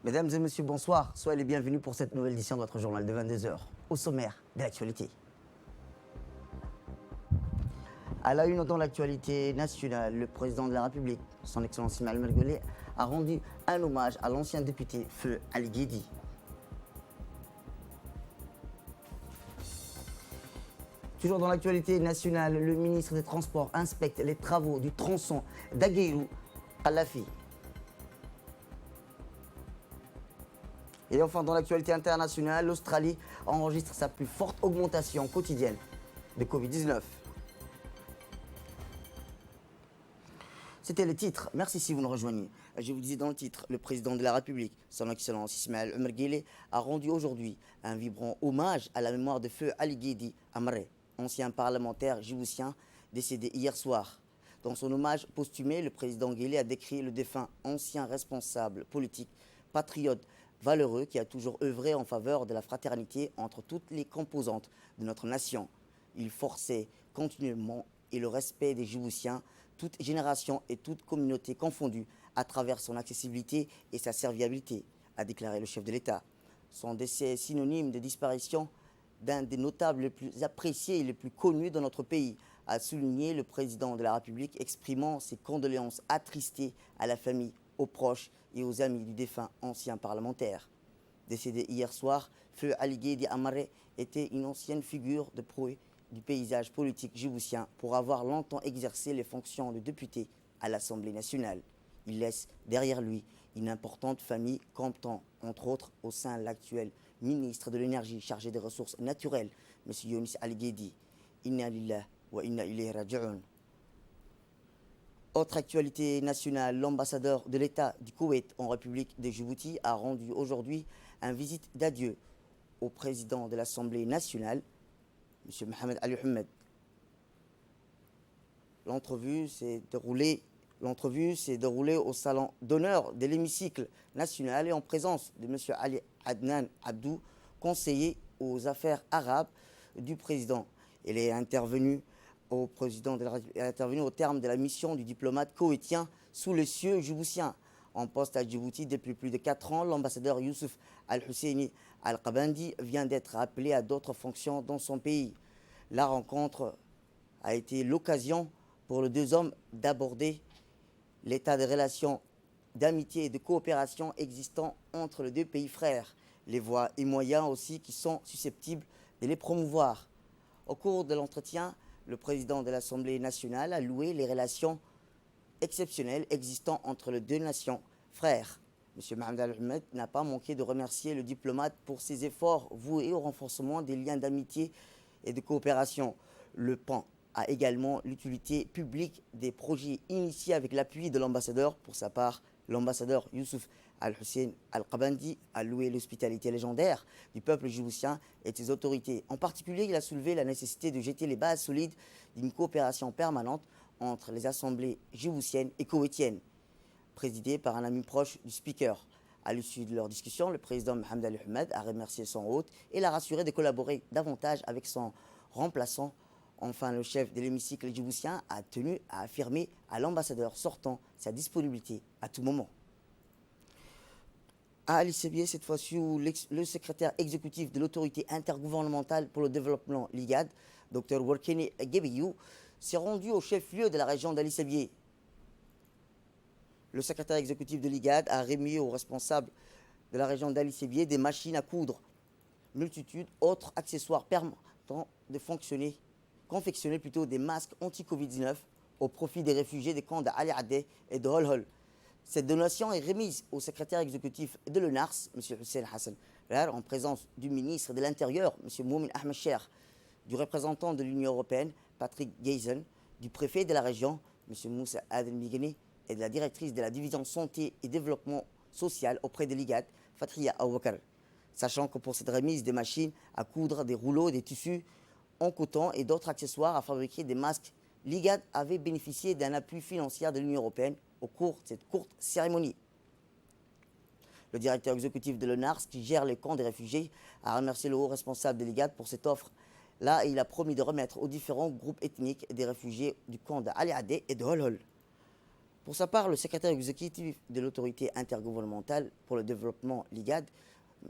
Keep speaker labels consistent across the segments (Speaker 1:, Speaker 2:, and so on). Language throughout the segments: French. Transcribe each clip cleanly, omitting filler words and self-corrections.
Speaker 1: Mesdames et messieurs, bonsoir. Soyez les bienvenus pour cette nouvelle édition de votre journal de 22 heures. Au sommaire de l'actualité. À la une dans l'actualité nationale, le président de la République, son Excellence Ismaël Merguelé, a rendu un hommage à l'ancien député Feu Ali Guédi. Toujours dans l'actualité nationale, le ministre des Transports inspecte les travaux du tronçon d'Agueirou à Lafi. Et enfin, dans l'actualité internationale, l'Australie enregistre sa plus forte augmentation quotidienne de Covid-19. C'était le titre. Merci si vous nous rejoignez. Je vous disais dans le titre, le président de la République, son Excellence Ismaël Merguelé, a rendu aujourd'hui un vibrant hommage à la mémoire de Feu Ali Guédi Amré, ancien parlementaire djiboutien décédé hier soir. Dans son hommage posthumé, le président Guélé a décrit le défunt ancien responsable politique, patriote, valeureux qui a toujours œuvré en faveur de la fraternité entre toutes les composantes de notre nation. Il forçait continuellement et le respect des Djiboutiens, toute génération et toute communauté confondue, à travers son accessibilité et sa serviabilité, a déclaré le chef de l'État. Son décès est synonyme de disparition d'un des notables les plus appréciés et les plus connus dans notre pays, a souligné le président de la République, exprimant ses condoléances attristées à la famille, aux proches et aux amis du défunt ancien parlementaire. Décédé hier soir, Feu Ali Guédi Amré était une ancienne figure de proue du paysage politique djiboutien pour avoir longtemps exercé les fonctions de député à l'Assemblée nationale. Il laisse derrière lui une importante famille comptant, entre autres, au sein de l'actuel ministre de l'Énergie chargé des ressources naturelles, M. Younis Ali Guédi. Inna lillah wa inna ilayhi raji'un. Autre actualité nationale, l'ambassadeur de l'État du Koweït en République de Djibouti a rendu aujourd'hui une visite d'adieu au président de l'Assemblée nationale, M. Mohamed Ali Mohamed. L'entrevue s'est déroulée au salon d'honneur de l'hémicycle national et en présence de M. Ali Adnan Abdou, conseiller aux affaires arabes du président. Elle est intervenue au terme de la mission du diplomate koweïtien sous les cieux djiboutiens. En poste à Djibouti depuis plus de 4 ans, l'ambassadeur Youssouf Al-Husseini Al-Qabandi vient d'être appelé à d'autres fonctions dans son pays. La rencontre a été l'occasion pour les deux hommes d'aborder l'état des relations d'amitié et de coopération existant entre les deux pays frères, les voies et moyens aussi qui sont susceptibles de les promouvoir. Au cours de l'entretien, le président de l'Assemblée nationale a loué les relations exceptionnelles existant entre les deux nations frères. M. Mohamed Al-Ahmed n'a pas manqué de remercier le diplomate pour ses efforts voués au renforcement des liens d'amitié et de coopération. Le PAN a également l'utilité publique des projets initiés avec l'appui de l'ambassadeur. Pour sa part, l'ambassadeur Youssouf Al-Hussein Al-Qabandi a loué l'hospitalité légendaire du peuple djiboutien et de ses autorités. En particulier, il a soulevé la nécessité de jeter les bases solides d'une coopération permanente entre les assemblées djiboutiennes et koweïtiennes, présidée par un ami proche du speaker. À l'issue de leur discussion, le président Mohamed Ali Mohamed a remercié son hôte et l'a rassuré de collaborer davantage avec son remplaçant. Enfin, le chef de l'hémicycle djiboutien a tenu à affirmer à l'ambassadeur sortant sa disponibilité à tout moment. À Ali Sebieh, cette fois-ci, où le secrétaire exécutif de l'autorité intergouvernementale pour le développement, l'IGAD, Dr Workene Gebeyou, s'est rendu au chef-lieu de la région d'Ali Sebieh. Le secrétaire exécutif de l'IGAD a remis aux responsables de la région d'Ali Sebieh des machines à coudre, multitude autres accessoires permettant de confectionner des masques anti-Covid-19 au profit des réfugiés des camps d'Ali Adé et de Holhol. Cette donation est remise au secrétaire exécutif de l'UNARS, M. Hussein Hassan, en présence du ministre de l'Intérieur, M. Moumin Ahmed Cher, du représentant de l'Union européenne, Patrick Geysen, du préfet de la région, M. Moussa Adel Migeni, et de la directrice de la division santé et développement social auprès de l'IGAD, Fatriya Awakar. Sachant que pour cette remise des machines à coudre, des rouleaux, des tissus en coton et d'autres accessoires à fabriquer des masques, l'IGAD avait bénéficié d'un appui financier de l'Union européenne au cours de cette courte cérémonie. Le directeur exécutif de l'UNARS, qui gère les camps des réfugiés, a remercié le haut responsable de l'IGAD pour cette offre. Là, il a promis de remettre aux différents groupes ethniques des réfugiés du camp d'Ali Adé et de Holhol. Pour sa part, le secrétaire exécutif de l'autorité intergouvernementale pour le développement, l'IGAD,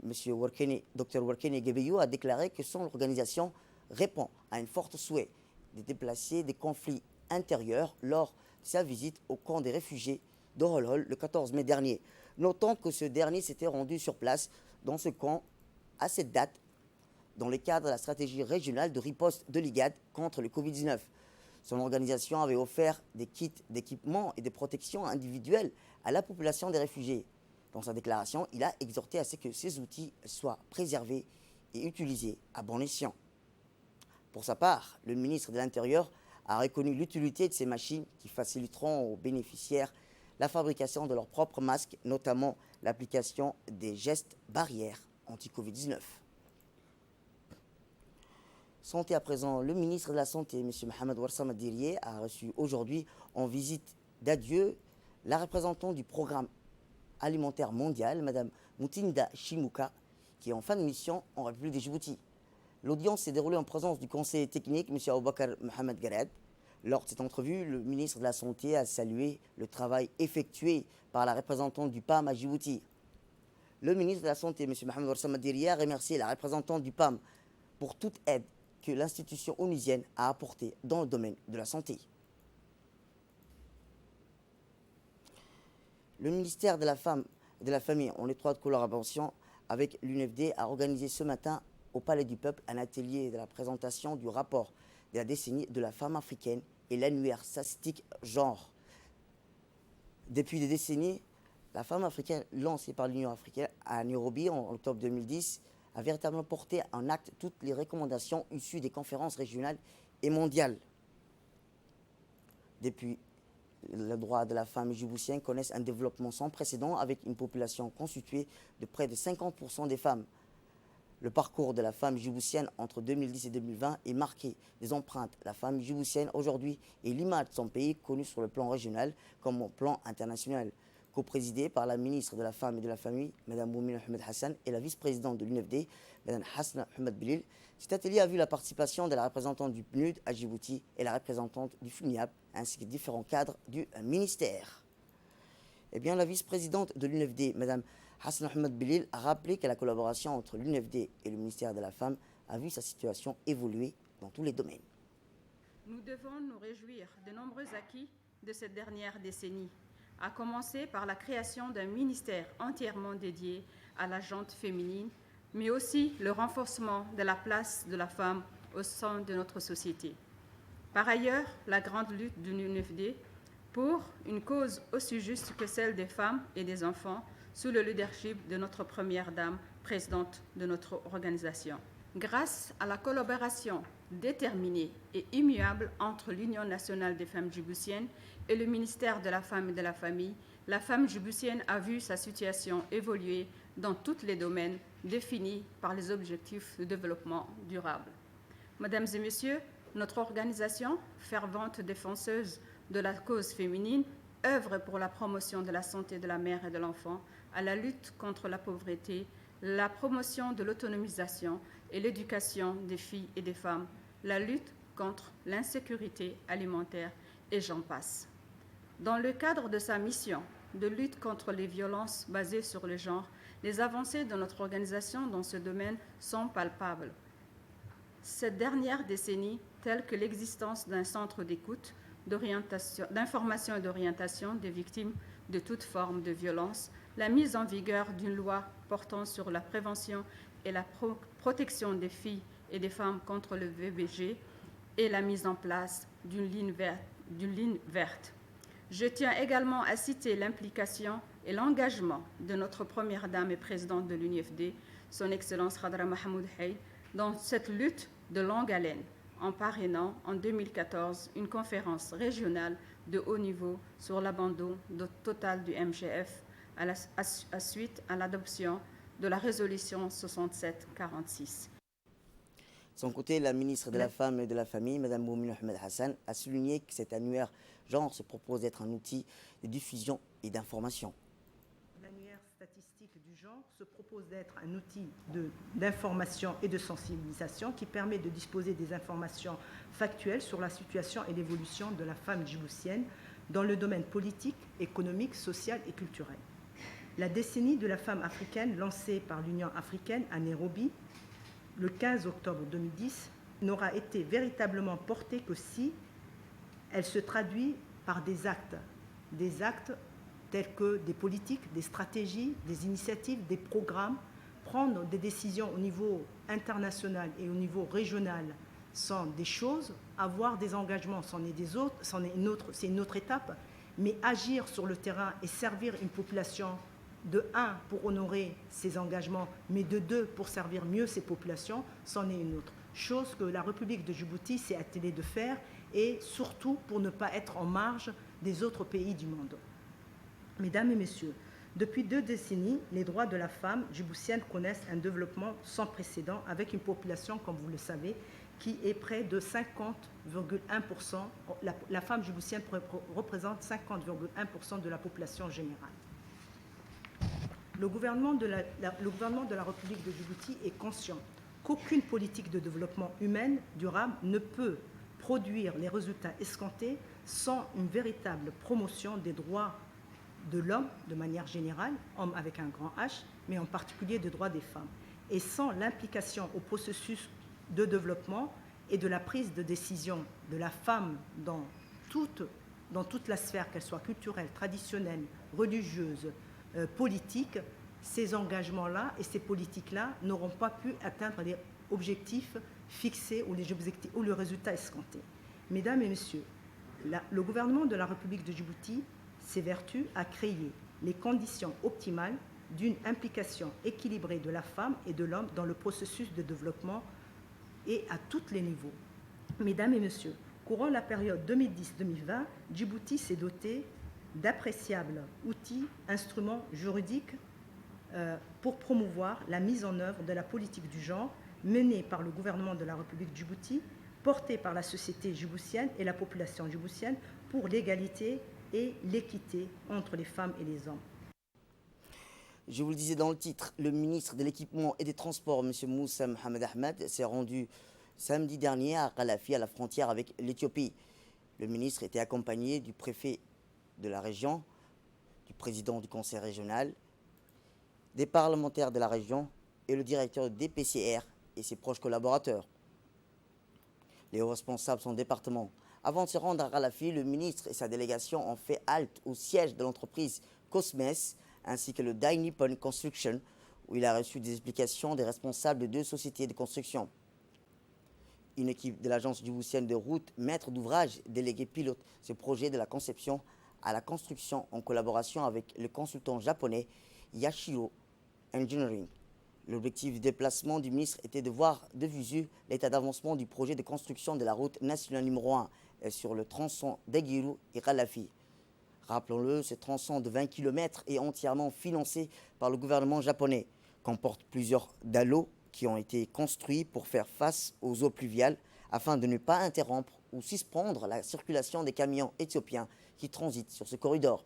Speaker 1: Dr Warkene Gebeyo, a déclaré que son organisation répond à un fort souhait de déplacer des conflits intérieurs lors de sa visite au camp des réfugiés d'Orolhol le 14 mai dernier. Notons que ce dernier s'était rendu sur place dans ce camp à cette date dans le cadre de la stratégie régionale de riposte de l'IGAD contre le Covid-19. Son organisation avait offert des kits d'équipement et de protection individuelle à la population des réfugiés. Dans sa déclaration, il a exhorté à ce que ces outils soient préservés et utilisés à bon escient. Pour sa part, le ministre de l'Intérieur a reconnu l'utilité de ces machines qui faciliteront aux bénéficiaires la fabrication de leurs propres masques, notamment l'application des gestes barrières anti-Covid-19. Santé à présent, le ministre de la Santé, M. Mohamed Warsam Adiriye, a reçu aujourd'hui en visite d'adieu la représentante du programme alimentaire mondial, Mme Moutinda Chimuka, qui est en fin de mission en République de Djibouti. L'audience s'est déroulée en présence du conseiller technique, M. Aboubakar Mohamed Garad. Lors de cette entrevue, le ministre de la Santé a salué le travail effectué par la représentante du PAM à Djibouti. Le ministre de la Santé, M. Mohamed Warsam Adiriye, a remercié la représentante du PAM pour toute aide que l'institution onusienne a apportée dans le domaine de la santé. Le ministère de la Femme et de la Famille, en étroite collaboration avec l'UNFD, a organisé ce matin au Palais du Peuple un atelier de la présentation du rapport de la décennie de la femme africaine et l'annuaire statistique genre. Depuis des décennies, la femme africaine lancée par l'Union africaine à Nairobi en octobre 2010 a véritablement porté en acte toutes les recommandations issues des conférences régionales et mondiales. Depuis, les droits de la femme djiboutienne connaissent un développement sans précédent avec une population constituée de près de 50% des femmes. Le parcours de la femme djiboutienne entre 2010 et 2020 est marqué des empreintes. La femme djiboutienne aujourd'hui est l'image de son pays connue sur le plan régional comme au plan international. Co-présidé par la ministre de la Femme et de la Famille, Mme Moumine Ahmed Hassan, et la vice-présidente de l'UNFD, Mme Hasna Ahmed Belil. Cet atelier a vu la participation de la représentante du PNUD à Djibouti et la représentante du FUNIAP, ainsi que différents cadres du ministère. Eh bien, la vice-présidente de l'UNFD, Mme Hasna Ahmed Belil, a rappelé que la collaboration entre l'UNFD et le ministère de la Femme a vu sa situation évoluer dans tous les domaines.
Speaker 2: Nous devons nous réjouir de nombreux acquis de cette dernière décennie, à commencer par la création d'un ministère entièrement dédié à la gente féminine, mais aussi le renforcement de la place de la femme au sein de notre société. Par ailleurs, la grande lutte de l'UNFD pour une cause aussi juste que celle des femmes et des enfants sous le leadership de notre première dame, présidente de notre organisation. Grâce à la collaboration déterminée et immuable entre l'Union nationale des femmes djiboutiennes et le ministère de la Femme et de la Famille, la femme djiboutienne a vu sa situation évoluer dans tous les domaines définis par les objectifs de développement durable. Mesdames et messieurs, notre organisation, fervente défenseuse de la cause féminine, œuvre pour la promotion de la santé de la mère et de l'enfant, à la lutte contre la pauvreté, la promotion de l'autonomisation et l'éducation des filles et des femmes, la lutte contre l'insécurité alimentaire et j'en passe. Dans le cadre de sa mission de lutte contre les violences basées sur le genre, les avancées de notre organisation dans ce domaine sont palpables. Cette dernière décennie, telle que l'existence d'un centre d'écoute, d'information et d'orientation des victimes de toute forme de violence, la mise en vigueur d'une loi portant sur la prévention et la protection des filles et des femmes contre le VBG et la mise en place d'une ligne verte. Je tiens également à citer l'implication et l'engagement de notre première dame et présidente de l'UNFD, son Excellence Khadra Mahmoud Haï, dans cette lutte de longue haleine, en parrainant en 2014 une conférence régionale de haut niveau sur l'abandon total du MGF à suite à l'adoption de la résolution 6746.
Speaker 1: De son côté, la ministre de la Femme et de la Famille, Mme Moumine Ahmed Hassan, a souligné que cet annuaire genre se propose d'être un outil de diffusion et d'information.
Speaker 3: L'annuaire statistique du genre se propose d'être un outil d'information et de sensibilisation qui permet de disposer des informations factuelles sur la situation et l'évolution de la femme djiboutienne dans le domaine politique, économique, social et culturel. La décennie de la femme africaine, lancée par l'Union africaine à Nairobi le 15 octobre 2010, n'aura été véritablement portée que si elle se traduit par des actes tels que des politiques, des stratégies, des initiatives, des programmes. Prendre des décisions au niveau international et au niveau régional sont des choses, avoir des engagements, c'en est des autres, c'est une autre étape, mais agir sur le terrain et servir une population de 1 pour honorer ses engagements, mais de 2 pour servir mieux ces populations, c'en est une autre. Chose que la République de Djibouti s'est attelée de faire, et surtout pour ne pas être en marge des autres pays du monde. Mesdames et messieurs, depuis 2 décennies, les droits de la femme djiboutienne connaissent un développement sans précédent, avec une population, comme vous le savez, qui est près de 50,1%. La femme djiboutienne représente 50,1% de la population générale. Le gouvernement de la République de Djibouti est conscient qu'aucune politique de développement humain durable ne peut produire les résultats escomptés sans une véritable promotion des droits de l'homme de manière générale, homme avec un grand H, mais en particulier des droits des femmes, et sans l'implication au processus de développement et de la prise de décision de la femme dans toute la sphère, qu'elle soit culturelle, traditionnelle, religieuse, politique, ces engagements-là et ces politiques-là n'auront pas pu atteindre les objectifs fixés ou le résultat escompté. Mesdames et messieurs, le gouvernement de la République de Djibouti s'évertue à créer les conditions optimales d'une implication équilibrée de la femme et de l'homme dans le processus de développement et à tous les niveaux. Mesdames et messieurs, courant la période 2010-2020, Djibouti s'est doté d'appréciables outils, instruments juridiques pour promouvoir la mise en œuvre de la politique du genre menée par le gouvernement de la République de Djibouti, portée par la société djiboutienne et la population djiboutienne pour l'égalité et l'équité entre les femmes et les hommes.
Speaker 1: Je vous le disais dans le titre, le ministre de l'Équipement et des Transports, M. Moussa Mohamed Ahmed, s'est rendu samedi dernier à Kalafi, à la frontière avec l'Éthiopie. Le ministre était accompagné du préfet de la région, du président du conseil régional, des parlementaires de la région et le directeur du DPCR et ses proches collaborateurs. Les hauts responsables de son département. Avant de se rendre à Kalafi, le ministre et sa délégation ont fait halte au siège de l'entreprise Cosmes ainsi que le Dai Nippon Construction, où il a reçu des explications des responsables de 2 sociétés de construction. Une équipe de l'agence djiboutienne de route, maître d'ouvrage, délégué pilote ce projet de la conception à la construction en collaboration avec le consultant japonais Yashiro Engineering. L'objectif du déplacement du ministre était de voir de visu l'état d'avancement du projet de construction de la route nationale numéro 1 sur le tronçon d'Aguirou et Kalafi. Rappelons-le, ce tronçon de 20 km est entièrement financé par le gouvernement japonais, comporte plusieurs dallos qui ont été construits pour faire face aux eaux pluviales afin de ne pas interrompre ou suspendre la circulation des camions éthiopiens qui transitent sur ce corridor.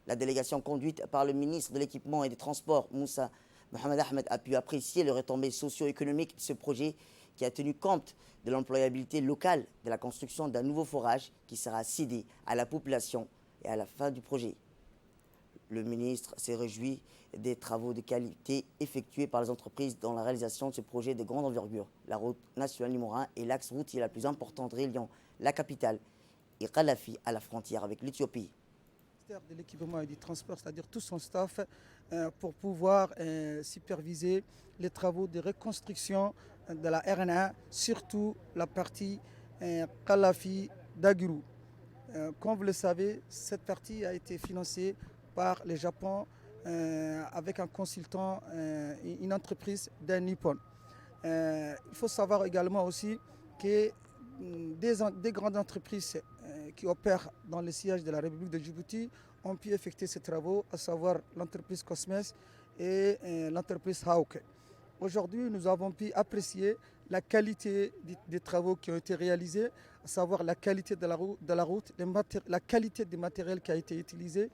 Speaker 1: La délégation conduite par le ministre de l'Équipement et des Transports, Moussa Mohamed Ahmed, a pu apprécier les retombées socio-économiques de ce projet qui a tenu compte de l'employabilité locale de la construction d'un nouveau forage qui sera cédé à la population et à la fin du projet. Le ministre s'est réjoui des travaux de qualité effectués par les entreprises dans la réalisation de ce projet de grande envergure. La route nationale numéro 1 est l'axe routier la plus importante reliant la capitale et Kalafi à la frontière avec l'Éthiopie.
Speaker 4: De l'équipement et du transport, c'est-à-dire tout son staff, pour pouvoir superviser les travaux de reconstruction de la RN1, surtout la partie Kalafi d'Aguirou. Comme vous le savez, cette partie a été financée par le Japon avec un consultant, une entreprise d'un Nippon. Il faut savoir également aussi que des grandes entreprises qui opèrent dans le siège de la République de Djibouti ont pu effectuer ces travaux, à savoir l'entreprise Cosmes et l'entreprise Hauke. Aujourd'hui, nous avons pu apprécier la qualité des travaux qui ont été réalisés, à savoir la qualité de la route, la qualité des matériels qui a été utilisé,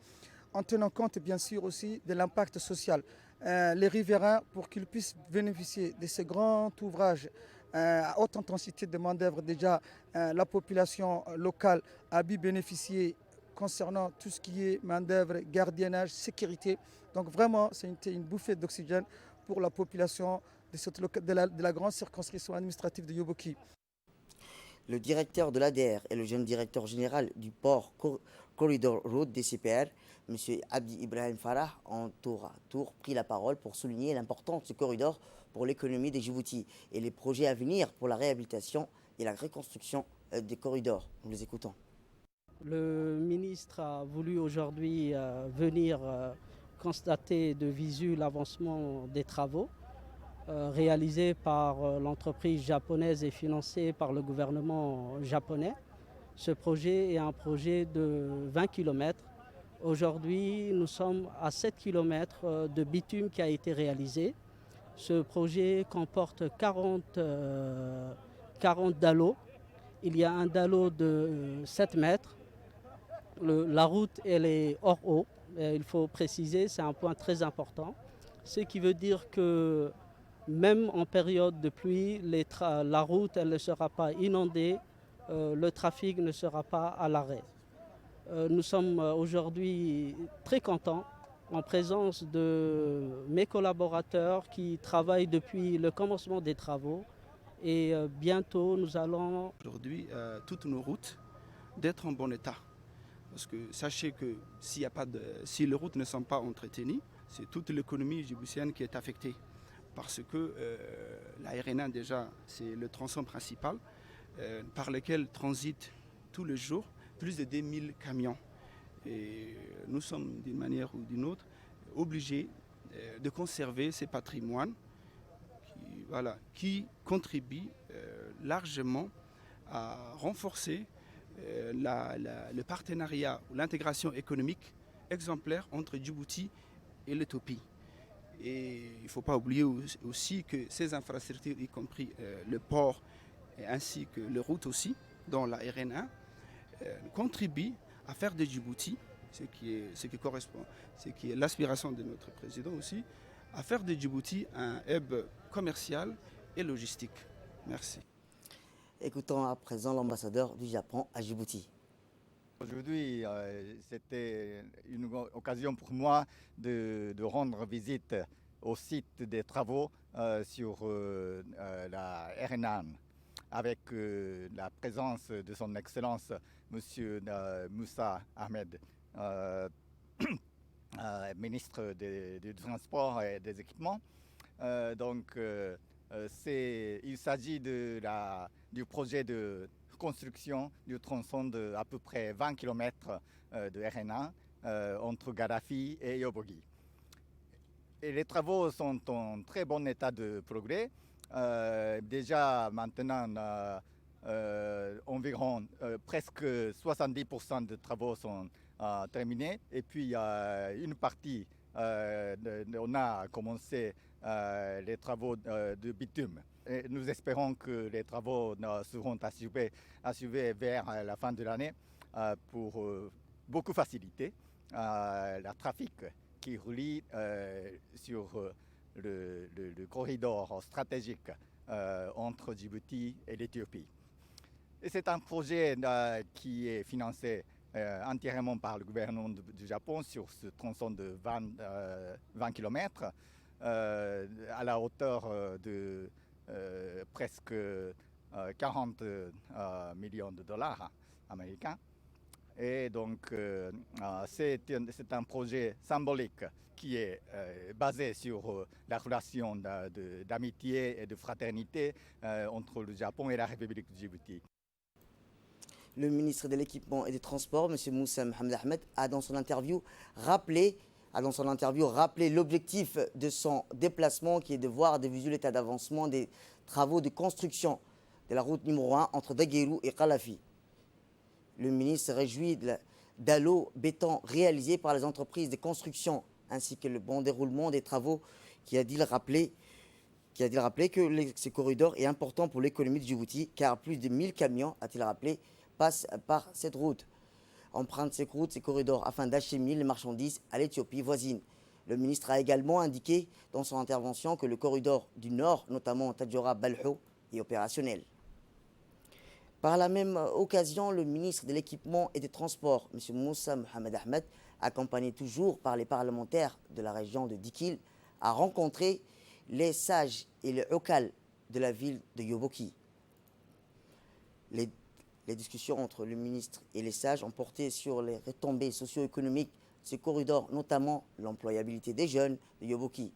Speaker 4: en tenant compte bien sûr aussi de l'impact social. Les riverains, pour qu'ils puissent bénéficier de ce grand ouvrage à haute intensité de main-d'œuvre, déjà la population locale a pu bénéficier concernant tout ce qui est main-d'œuvre, gardiennage, sécurité. Donc vraiment, c'est une bouffée d'oxygène pour la population de la grande circonscription administrative de Yoboki.
Speaker 1: Le directeur de l'ADR et le jeune directeur général du port Corridor Route des CPR, M. Abdi Ibrahim Farah, ont tour à tour pris la parole pour souligner l'importance de ce corridor pour l'économie de Djibouti et les projets à venir pour la réhabilitation et la reconstruction des corridors. Nous les écoutons.
Speaker 5: Le ministre a voulu aujourd'hui venir constater de visu l'avancement des travaux réalisés par l'entreprise japonaise et financés par le gouvernement japonais. Ce projet est un projet de 20 km. Aujourd'hui, nous sommes à 7 km de bitume qui a été réalisé. Ce projet comporte 40 dallos. Il y a un dallot de 7 mètres. La route, elle est hors eau. Il faut préciser, c'est un point très important. Ce qui veut dire que même en période de pluie, la route elle ne sera pas inondée, le trafic ne sera pas à l'arrêt. Nous sommes aujourd'hui très contents en présence de mes collaborateurs qui travaillent depuis le commencement des travaux et bientôt nous allons...
Speaker 6: Aujourd'hui, toutes nos routes d'être en bon état. Parce que sachez que si les routes ne sont pas entretenues, c'est toute l'économie djiboutienne qui est affectée. Parce que la RN1 déjà, c'est le tronçon principal par lequel transitent tous les jours plus de 2000 camions. Et nous sommes d'une manière ou d'une autre obligés de conserver ces patrimoines qui contribuent largement à renforcer le partenariat ou l'intégration économique exemplaire entre Djibouti et l'Éthiopie. Et il ne faut pas oublier aussi que ces infrastructures, y compris le port ainsi que les routes aussi, dont la RN1, contribuent à faire de Djibouti, ce qui est l'aspiration de notre président aussi, à faire de Djibouti un hub commercial et logistique. Merci.
Speaker 1: Écoutons à présent l'ambassadeur du Japon à Djibouti.
Speaker 7: Aujourd'hui, c'était une occasion pour moi de rendre visite au site des travaux sur la RN1 avec la présence de son Excellence M. Moussa Ahmed, ministre du Transport et des Équipements. Il s'agit du projet de construction du tronçon de à peu près 20 km de RN1 entre Gaddafi et Yobogi. Et les travaux sont en très bon état de progrès. Déjà maintenant, environ presque 70% de travaux sont terminés. Et puis il y a une partie, on a commencé les travaux de bitume. Et nous espérons que les travaux seront achevés vers la fin de l'année pour beaucoup faciliter le trafic qui relie sur le corridor stratégique entre Djibouti et l'Éthiopie. Et c'est un projet qui est financé entièrement par le gouvernement du Japon sur ce tronçon de 20 km à la hauteur de presque 40 millions de dollars américains. Et donc, c'est un projet symbolique qui est basé sur la relation d'amitié et de fraternité entre le Japon et la République de Djibouti.
Speaker 1: Le ministre de l'Équipement et des Transports, M. Moussa Mohamed Ahmed, a dans son interview rappelé l'objectif de son déplacement qui est de voir de visu l'état d'avancement des travaux de construction de la route numéro 1 entre Daguerou et Kalafi. Le ministre se réjouit de l'eau béton réalisé par les entreprises de construction ainsi que le bon déroulement des travaux qui a dit le rappeler que ce corridor est important pour l'économie de Djibouti car plus de 1000 camions, a-t-il rappelé, passent par cette route. Empruntent ces routes, ces corridors afin d'acheminer les marchandises à l'Éthiopie voisine. Le ministre a également indiqué dans son intervention que le corridor du Nord, notamment Tadjoura-Balho, est opérationnel. Par la même occasion, le ministre de l'Équipement et des Transports, M. Moussa Mohamed Ahmed, accompagné toujours par les parlementaires de la région de Dikil, a rencontré les sages et les okal de la ville de Yoboki. Les discussions entre le ministre et les sages ont porté sur les retombées socio-économiques de ce corridor, notamment l'employabilité des jeunes de Yoboki.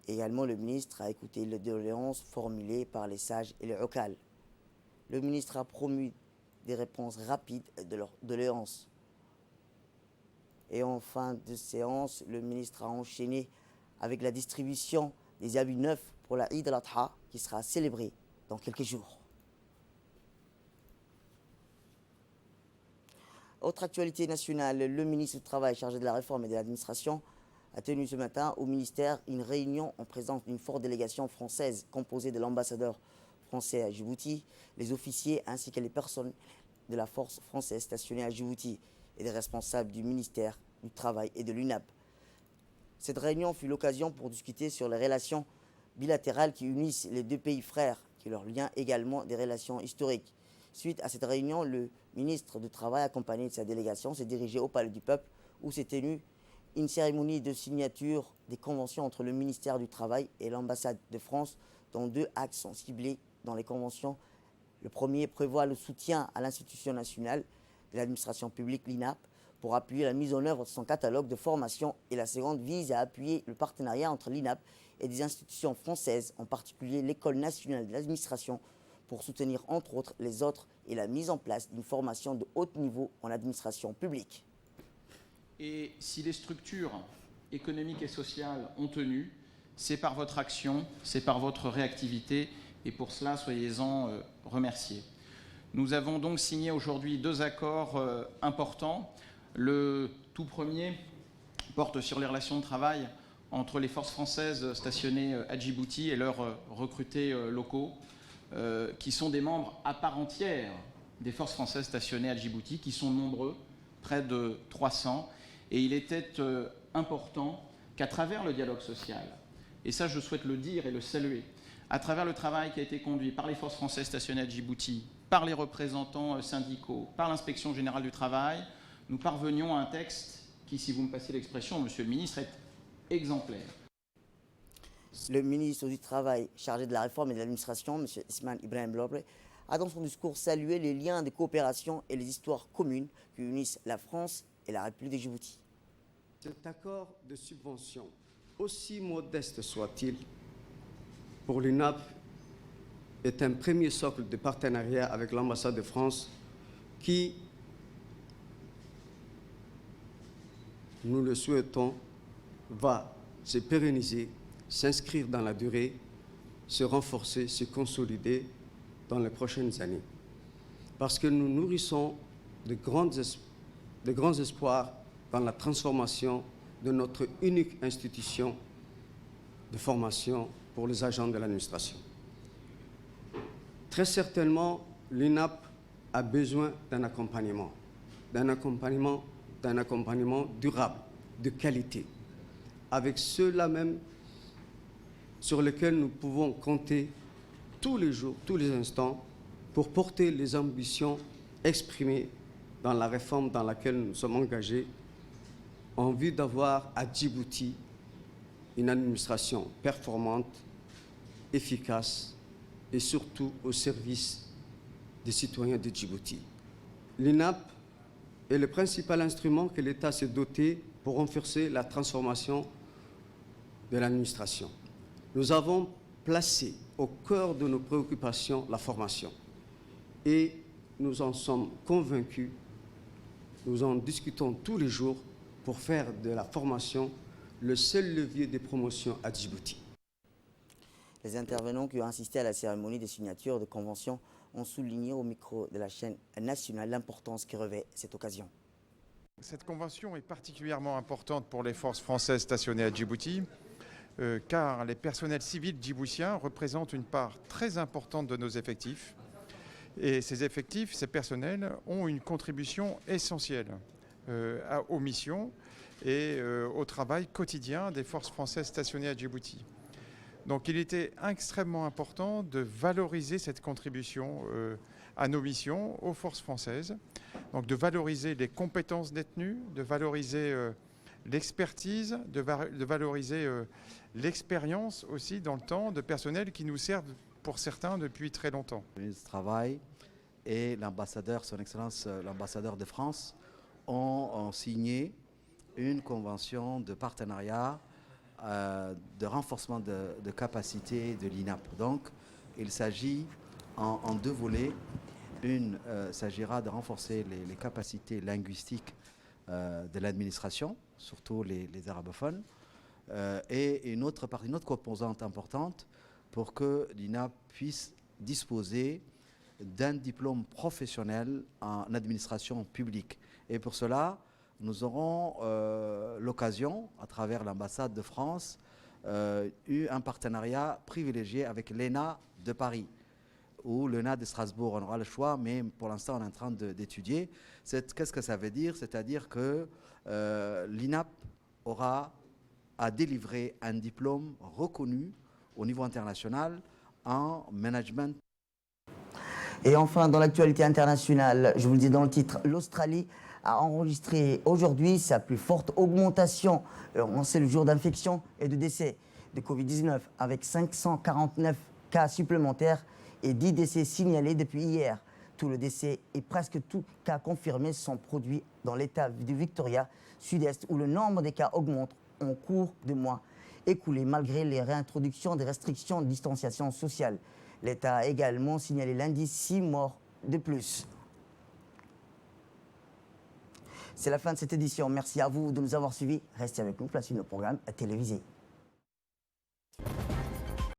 Speaker 1: Également, le ministre a écouté les doléances formulées par les sages et les okal. Le ministre a promu des réponses rapides de leurs doléances. Et en fin de séance, le ministre a enchaîné avec la distribution des habits neufs pour la Eid al-Adha qui sera célébrée dans quelques jours. Autre actualité nationale, le ministre du Travail chargé de la réforme et de l'administration a tenu ce matin au ministère une réunion en présence d'une forte délégation française composée de l'ambassadeur français à Djibouti, les officiers ainsi que les personnes de la force française stationnée à Djibouti et des responsables du ministère du Travail et de l'UNAP. Cette réunion fut l'occasion pour discuter sur les relations bilatérales qui unissent les deux pays frères, qui leur lient également des relations historiques. Suite à cette réunion, le ministre du Travail, accompagné de sa délégation, s'est dirigé au Palais du Peuple où s'est tenue une cérémonie de signature des conventions entre le ministère du Travail et l'ambassade de France, dont deux axes sont ciblés dans les conventions. Le premier prévoit le soutien à l'institution nationale de l'administration publique, l'INAP, pour appuyer la mise en œuvre de son catalogue de formation, et la seconde vise à appuyer le partenariat entre l'INAP et des institutions françaises, en particulier l'École nationale de l'administration, pour soutenir entre autres les autres et la mise en place d'une formation de haut niveau en administration publique.
Speaker 8: Et si les structures économiques et sociales ont tenu, c'est par votre action, c'est par votre réactivité, et pour cela, soyez-en remerciés. Nous avons donc signé aujourd'hui deux accords importants. Le tout premier porte sur les relations de travail entre les forces françaises stationnées à Djibouti et leurs recrutés locaux, qui sont des membres à part entière des forces françaises stationnées à Djibouti, qui sont nombreux, près de 300. Et il était important qu'à travers le dialogue social, et ça je souhaite le dire et le saluer, à travers le travail qui a été conduit par les forces françaises stationnées à Djibouti, par les représentants syndicaux, par l'inspection générale du travail, nous parvenions à un texte qui, si vous me passez l'expression, monsieur le ministre, est exemplaire.
Speaker 1: Le ministre du Travail chargé de la réforme et de l'administration, M. Ismaël Ibrahim Lobre, a dans son discours salué les liens de coopération et les histoires communes qui unissent la France et la République de Djibouti.
Speaker 9: Cet accord de subvention, aussi modeste soit-il, pour l'UNAP, est un premier socle de partenariat avec l'ambassade de France qui, nous le souhaitons, va se pérenniser, s'inscrire dans la durée, se renforcer, se consolider dans les prochaines années. Parce que nous nourrissons de grands espoirs dans la transformation de notre unique institution de formation pour les agents de l'administration. Très certainement, l'UNAP a besoin d'un accompagnement durable, de qualité, avec ceux-là même sur lesquels nous pouvons compter tous les jours, tous les instants, pour porter les ambitions exprimées dans la réforme dans laquelle nous sommes engagés, en vue d'avoir à Djibouti une administration performante, efficace et surtout au service des citoyens de Djibouti. L'UNAP est le principal instrument que l'État s'est doté pour renforcer la transformation de l'administration. Nous avons placé au cœur de nos préoccupations la formation et nous en sommes convaincus, nous en discutons tous les jours pour faire de la formation le seul levier de promotion à Djibouti.
Speaker 1: Les intervenants qui ont assisté à la cérémonie de signature de convention ont souligné au micro de la chaîne nationale l'importance que revêt cette occasion.
Speaker 10: Cette convention est particulièrement importante pour les forces françaises stationnées à Djibouti, car les personnels civils djiboutiens représentent une part très importante de nos effectifs. Et ces effectifs, ces personnels, ont une contribution essentielle aux missions et au travail quotidien des forces françaises stationnées à Djibouti. Donc il était extrêmement important de valoriser cette contribution à nos missions, aux forces françaises. Donc de valoriser les compétences détenues, de valoriser l'expertise, de valoriser l'expérience aussi dans le temps de personnel qui nous servent pour certains depuis très longtemps.
Speaker 11: Le ministre du Travail et l'ambassadeur, son Excellence l'ambassadeur de France, ont signé une convention de partenariat de renforcement de capacité de l'INAP. Donc, il s'agit en deux volets. Une s'agira de renforcer les capacités linguistiques de l'administration, surtout les arabophones, et une autre composante importante pour que l'INAP puisse disposer d'un diplôme professionnel en administration publique. Et pour cela, nous aurons l'occasion, à travers l'ambassade de France, eu un partenariat privilégié avec l'ENA de Paris ou l'ENA de Strasbourg. On aura le choix, mais pour l'instant, on est en train d'étudier. Qu'est-ce que ça veut dire? C'est-à-dire que l'INAP aura à délivrer un diplôme reconnu au niveau international en management.
Speaker 1: Et enfin, dans l'actualité internationale, je vous le dis dans le titre, l'Australie a enregistré aujourd'hui sa plus forte augmentation en le jour d'infection et de décès de Covid-19, avec 549 cas supplémentaires et 10 décès signalés depuis hier. Tous les décès et presque tous cas confirmés sont produits dans l'État du Victoria Sud-Est, où le nombre des cas augmente en cours de mois écoulés, malgré les réintroductions des restrictions de distanciation sociale. L'État a également signalé lundi 6 morts de plus. C'est la fin de cette édition. Merci à vous de nous avoir suivis. Restez avec nous, place nos programmes télévisés.